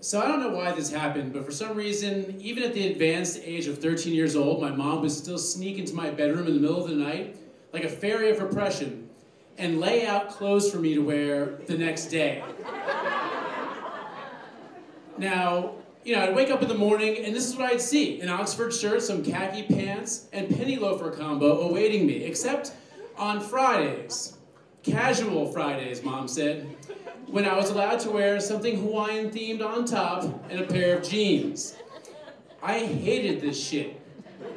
So I don't know why this happened, but for some reason, even at the advanced age of 13 years old, my mom would still sneak into my bedroom in the middle of the night, like a fairy of repression, and lay out clothes for me to wear the next day. Now, I'd wake up in the morning, and this is what I'd see: an Oxford shirt, some khaki pants, and penny loafer combo awaiting me, except on Fridays. Casual Fridays, Mom said, when I was allowed to wear something Hawaiian-themed on top and a pair of jeans. I hated this shit.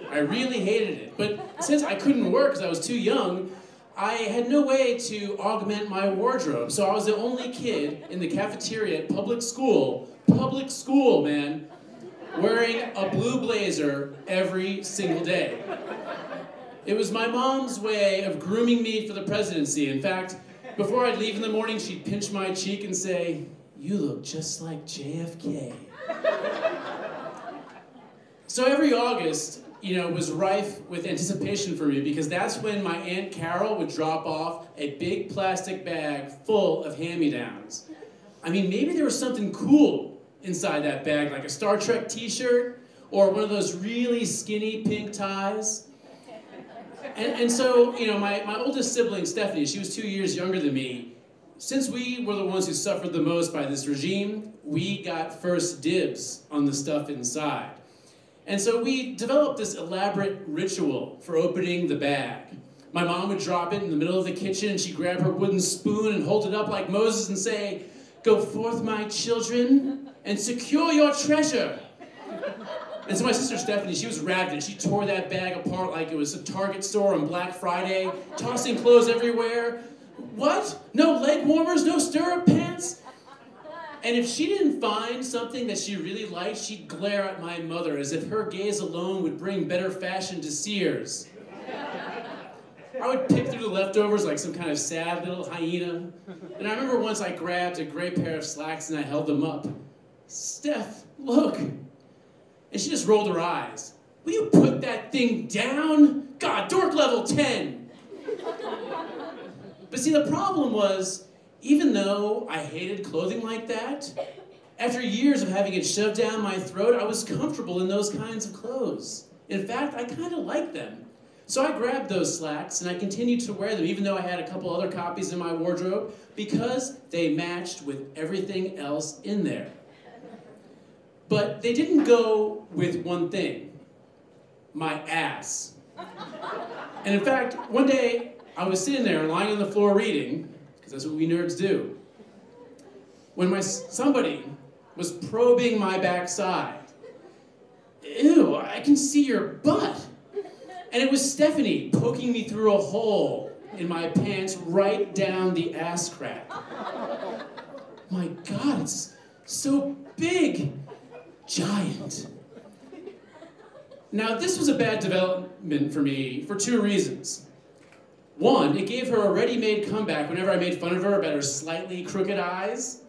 I really hated it. But since I couldn't work because I was too young, I had no way to augment my wardrobe. So I was the only kid in the cafeteria at public school, man, wearing a blue blazer every single day. It was my mom's way of grooming me for the presidency. In fact, before I'd leave in the morning, she'd pinch my cheek and say, "You look just like JFK." So every August, was rife with anticipation for me, because that's when my Aunt Carol would drop off a big plastic bag full of hand-me-downs. I mean, maybe there was something cool inside that bag, like a Star Trek t-shirt, or one of those really skinny pink ties. And so, my oldest sibling, Stephanie, she was 2 years younger than me. Since we were the ones who suffered the most by this regime, we got first dibs on the stuff inside. And so we developed this elaborate ritual for opening the bag. My mom would drop it in the middle of the kitchen, and she'd grab her wooden spoon and hold it up like Moses and say, "Go forth, my children, and secure your treasure." And so my sister Stephanie, she was rabid. She tore that bag apart like it was a Target store on Black Friday, tossing clothes everywhere. What? No leg warmers? No stirrup pants? And if she didn't find something that she really liked, she'd glare at my mother as if her gaze alone would bring better fashion to Sears. I would pick through the leftovers like some kind of sad little hyena. And I remember once I grabbed a gray pair of slacks and I held them up. "Steph, look." And she just rolled her eyes. "Will you put that thing down? God, dork level 10. But see, the problem was, even though I hated clothing like that, after years of having it shoved down my throat, I was comfortable in those kinds of clothes. In fact, I kind of liked them. So I grabbed those slacks and I continued to wear them, even though I had a couple other copies in my wardrobe, because they matched with everything else in there. But they didn't go with one thing: my ass. And in fact, one day, I was sitting there lying on the floor reading, because that's what we nerds do, when somebody was probing my backside. "Ew, I can see your butt." And it was Stephanie poking me through a hole in my pants right down the ass crack. My God, it's so big. Giant. Now, this was a bad development for me for two reasons. One, it gave her a ready-made comeback whenever I made fun of her about her slightly crooked eyes.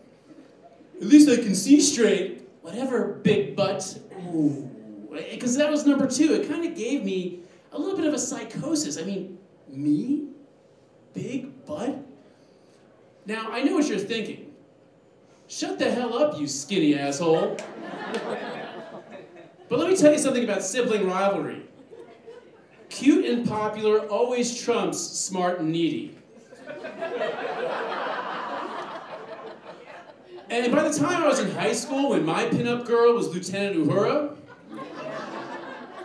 "At least I can see straight." Whatever, big butt. Ooh. Because that was number two. It kind of gave me a little bit of a psychosis. I mean, me? Big butt? Now, I know what you're thinking. Shut the hell up, you skinny asshole. But let me tell you something about sibling rivalry. Cute and popular always trumps smart and needy. And by the time I was in high school, when my pinup girl was Lieutenant Uhura,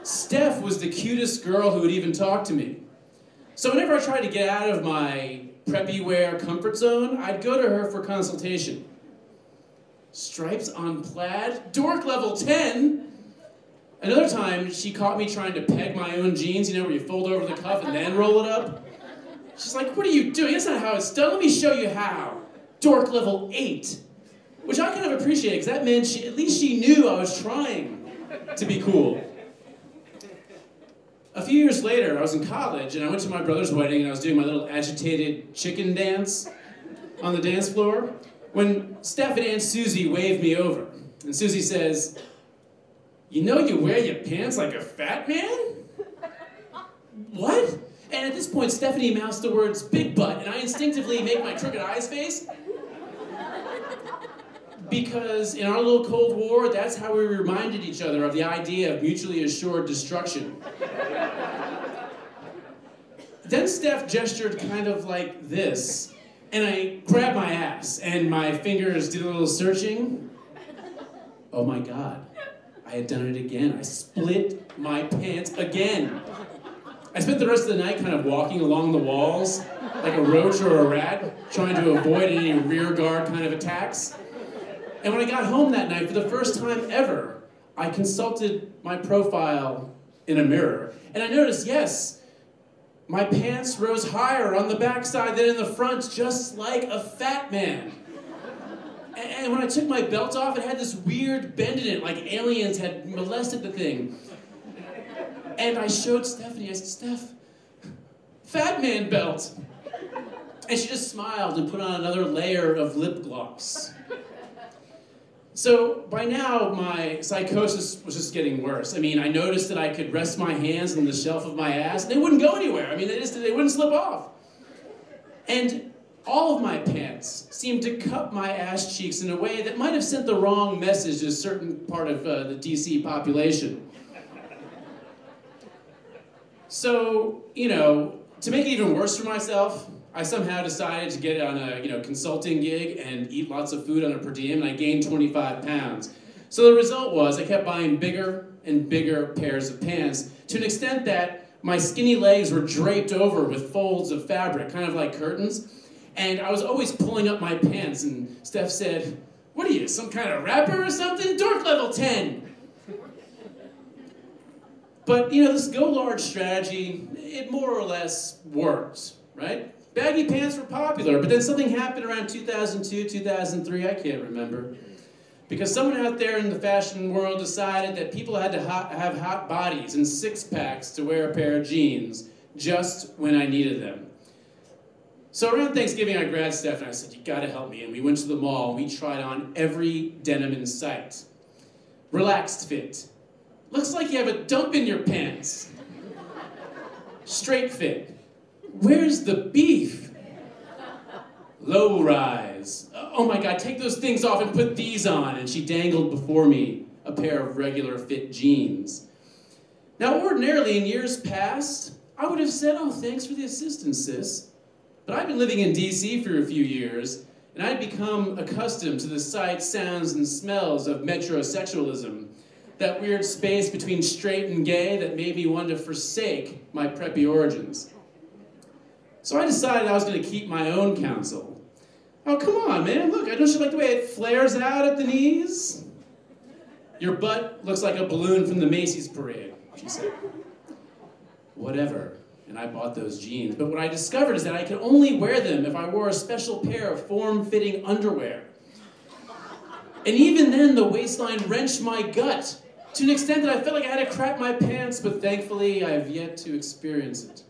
Steph was the cutest girl who would even talk to me. So whenever I tried to get out of my preppy wear comfort zone, I'd go to her for consultation. Stripes on plaid? Dork level 10? Another time, she caught me trying to peg my own jeans, where you fold over the cuff and then roll it up. She's like, "What are you doing? That's not how it's done. Let me show you how." Dork level 8. Which I kind of appreciated, because that meant at least she knew I was trying to be cool. A few years later, I was in college, and I went to my brother's wedding, and I was doing my little agitated chicken dance on the dance floor, when Steph and Aunt Susie waved me over. And Susie says, "You know you wear your pants like a fat man?" What? And at this point, Stephanie mouths the words "big butt," and I instinctively make my crooked eyes face. Because in our little Cold War, that's how we reminded each other of the idea of mutually assured destruction. Then Steph gestured kind of like this, and I grabbed my ass, and my fingers did a little searching. Oh my God, I had done it again. I split my pants again. I spent the rest of the night kind of walking along the walls like a roach or a rat, trying to avoid any rear guard kind of attacks. And when I got home that night, for the first time ever, I consulted my profile in a mirror. And I noticed, yes, my pants rose higher on the backside than in the front, just like a fat man. And when I took my belt off, it had this weird bend in it, like aliens had molested the thing. And I showed Stephanie, I said, Steph, fat man belt. And she just smiled and put on another layer of lip gloss. So by now, my psychosis was just getting worse. I mean, I noticed that I could rest my hands on the shelf of my ass, and they wouldn't go anywhere. I mean, they wouldn't slip off. And all of my pants seemed to cup my ass cheeks in a way that might have sent the wrong message to a certain part of the DC population. So, you know, to make it even worse for myself, I somehow decided to get on a consulting gig and eat lots of food on a per diem, and I gained 25 pounds. So the result was I kept buying bigger and bigger pairs of pants to an extent that my skinny legs were draped over with folds of fabric, kind of like curtains. And I was always pulling up my pants, and Steph said, "What are you, some kind of rapper or something? Dork level 10." But, you know, this go large strategy, it more or less worked, right? Baggy pants were popular, but then something happened around 2002, 2003, I can't remember. Because someone out there in the fashion world decided that people had to have hot bodies and six-packs to wear a pair of jeans just when I needed them. So around Thanksgiving, I grabbed Steph and I said, "You gotta help me." And we went to the mall and we tried on every denim in sight. Relaxed fit. Looks like you have a dump in your pants. Straight fit. Where's the beef? Low rise. Oh my God, take those things off and put these on. And she dangled before me a pair of regular fit jeans. Now, ordinarily, in years past, I would have said, "Oh, thanks for the assistance, sis." But I've been living in DC for a few years, and I'd become accustomed to the sights, sounds, and smells of metrosexualism, that weird space between straight and gay that made me want to forsake my preppy origins. So I decided I was going to keep my own counsel. "Oh, come on, man, look, don't you like the way it flares out at the knees? Your butt looks like a balloon from the Macy's parade," she said. Whatever. And I bought those jeans. But what I discovered is that I could only wear them if I wore a special pair of form-fitting underwear. And even then, the waistline wrenched my gut to an extent that I felt like I had to crap my pants, but thankfully, I have yet to experience it.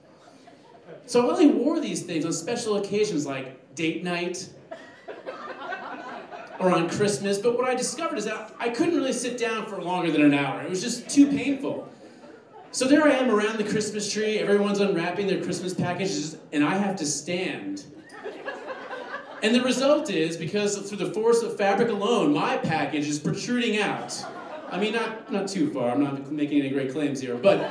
So I only wore these things on special occasions like date night or on Christmas, but what I discovered is that I couldn't really sit down for longer than an hour. It was just too painful. So there I am around the Christmas tree, everyone's unwrapping their Christmas packages, and I have to stand. And the result is, because through the force of fabric alone, my package is protruding out. I mean, not too far, I'm not making any great claims here, but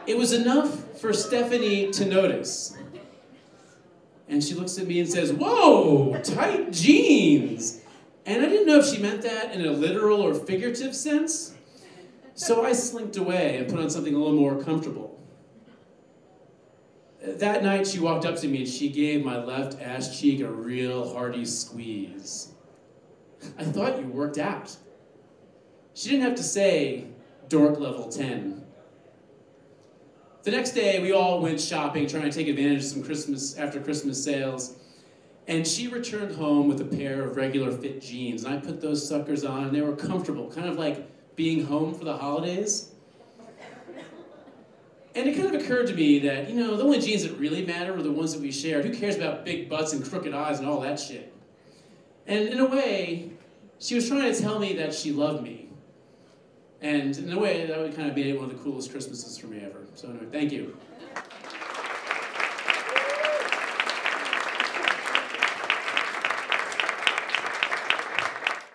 it was enough for Stephanie to notice. And she looks at me and says, "Whoa, tight jeans." And I didn't know if she meant that in a literal or figurative sense. So I slinked away and put on something a little more comfortable. That night she walked up to me and she gave my left ass cheek a real hearty squeeze. "I thought you worked out." She didn't have to say dork level 10. The next day we all went shopping, trying to take advantage of some after Christmas sales. And she returned home with a pair of regular fit jeans. And I put those suckers on and they were comfortable, kind of like being home for the holidays. And it kind of occurred to me that, you know, the only jeans that really matter are the ones that we shared. Who cares about big butts and crooked eyes and all that shit? And in a way, she was trying to tell me that she loved me. And in a way, that would kind of be one of the coolest Christmases for me ever. So anyway, thank you.